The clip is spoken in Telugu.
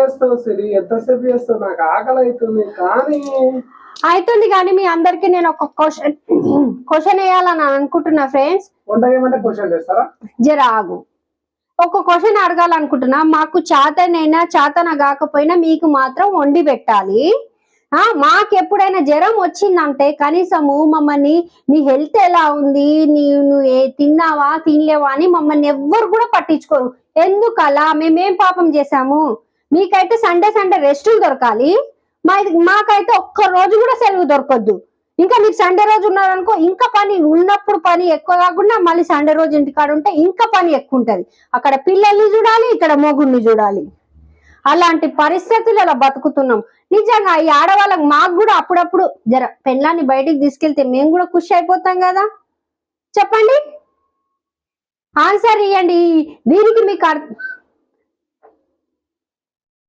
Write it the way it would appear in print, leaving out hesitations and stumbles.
చేస్తావు సిరి? ఎంతసేపు చేస్తావు? నాకు ఆకలి అవుతుంది కానీ మీ అందరికి నేను ఒక క్వశ్చన్ వేయాలని అనుకుంటున్నా ఫ్రెండ్స్. వంట ఏమంటే క్వశ్చన్ చేస్తారా? జర ఆగు, ఒక క్వశ్చన్ అడగాలనుకుంటున్నా. మాకు చేతనైనా చేతన కాకపోయినా మీకు మాత్రం వండి పెట్టాలి. మాకెప్పుడైనా జ్వరం వచ్చిందంటే కనీసము మమ్మల్ని నీ హెల్త్ ఎలా ఉంది, నువ్వు తిన్నావా తినలేవా అని మమ్మల్ని ఎవ్వరు కూడా పట్టించుకోరు. ఎందుకలా? మేమేం పాపం చేసాము? మీకైతే సండే రెస్టులు దొరకాలి, మాకైతే ఒక్క రోజు కూడా సెలవు దొరకద్దు. ఇంకా మీరు సండే రోజు ఉన్నారనుకో, ఇంకా పని ఉన్నప్పుడు పని ఎక్కువ కాకుండా మళ్ళీ సండే రోజు ఇంటికాడ ఉంటే ఇంకా పని ఎక్కువ ఉంటది. అక్కడ పిల్లల్ని చూడాలి, ఇక్కడ మొగుడిని చూడాలి. అలాంటి పరిస్థితులు అలా బతుకుతున్నాం. నిజంగా ఈ ఆడవాళ్ళకి మాకు కూడా అప్పుడప్పుడు జర పెళ్ళాన్ని బయటికి తీసుకెళ్తే మేము కూడా ఖుషి అయిపోతాం కదా. చెప్పండి, ఆన్సర్ ఇవ్వండి. దీనికి మీకు